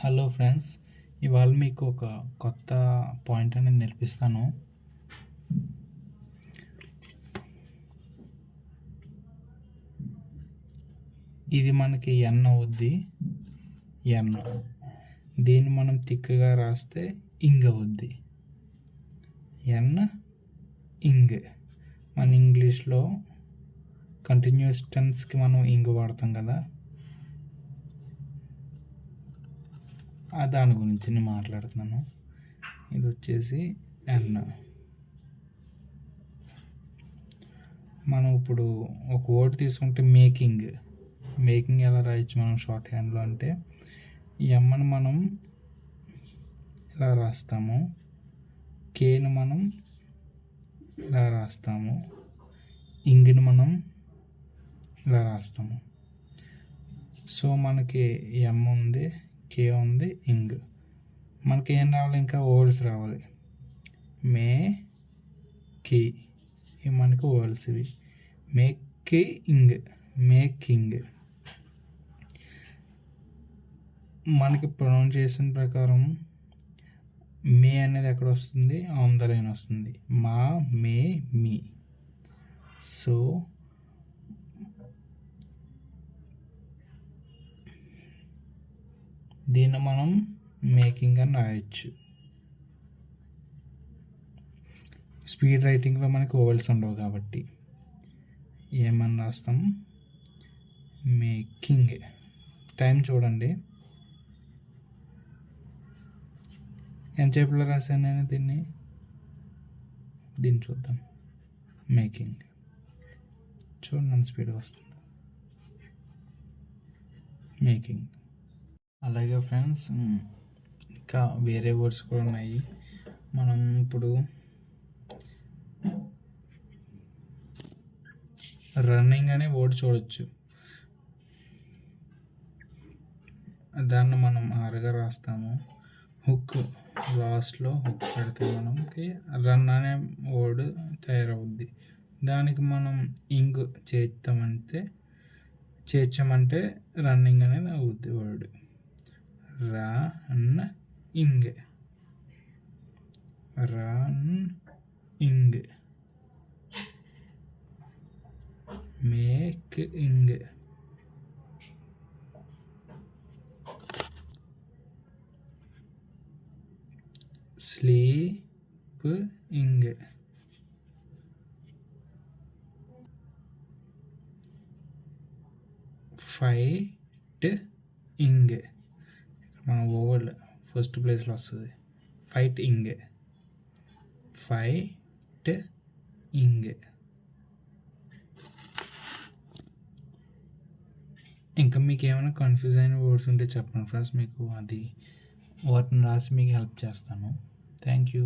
Hello friends, ఇవాళ మీకు ఒక కొత్త పాయింట్ అనేది నేర్పిస్తాను. ఇది మనకి ఎన్ అవుద్ది. ఎన్ దీన్ని మనం థిక్గా రాస్తే ఇంగ్ అవుద్ది. ఎన్ ఇంగ్. మన ఇంగ్లీష్లో కంటిన్యూస్ టెన్స్కి మనం ఇంగ్ వాడతాం కదా, దాని గురించి నేను మాట్లాడుతున్నాను. ఇది వచ్చేసి ఎన్. మనం ఇప్పుడు ఒక వర్డ్ తీసుకుంటే మేకింగ్. మేకింగ్ ఎలా రాయొచ్చు మనం షార్ట్ హ్యాండ్లో అంటే, ఎమ్ని మనం ఇలా రాస్తాము, కేని మనం ఇలా రాస్తాము, ఇంగ్ని మనం ఇలా రాస్తాము. సో మనకి ఎమ్ ఉంది, కే ఉంది, ఇంగ్. మనకి ఏం రావాలి? ఇంకా వర్డ్స్ రావాలి. మే కి, ఇవి మనకి వర్డ్స్. ఇవి మేకింగ్, మేకింగ్. మనకి ప్రొనౌన్సియేషన్ ప్రకారం మే అనేది ఎక్కడ వస్తుంది? ఆన్ ద లైన్ వస్తుంది. మా, మే, మీ. సో దీన్ని మనం మేకింగ్ అని రాయొచ్చు. స్పీడ్ రైటింగ్లో మనకి ఓవెల్స్ ఉండవు కాబట్టి ఏమని రాస్తాం? మేకింగ్. టైం చూడండి, ఎంతసేపులో రాశాను నేను దీన్ని చూద్దాం. మేకింగ్ చూడండి ఎంత స్పీడ్గా వస్తుంది. మేకింగ్. అలాగే ఫ్రెండ్స్, ఇంకా వేరే వర్డ్స్ కూడా ఉన్నాయి. మనం ఇప్పుడు రన్నింగ్ అనే వర్డ్ చూడొచ్చు. దాన్ని మనం ఆరుగా రాస్తాము. హుక్, లాస్ట్లో హుక్ పెడితే మనకి రన్ అనే వర్డ్ తయారవుద్ది. దానికి మనం ఇంగ్ చేర్చమంటే రన్నింగ్ అనేది అవుద్ది వర్డ్. రన్ ఇంగ్, రన్ ఇంగ్, మేక్ ఇంగ్, స్లీప్ ఇంగ్, ఫైట్ ఇంగ్. మన ఓవర్ ఫస్ట్ ప్లేస్లో వస్తుంది. ఫైట్ ఇంగ్, ఫైట్ ఇంగ్. ఇంకా మీకు ఏమైనా కన్ఫ్యూజ్ అయిన వర్డ్స్ ఉంటే చెప్పండి ఫ్రెండ్స్, మీకు వాటిని రాసి మీకు హెల్ప్ చేస్తాను. Thank you.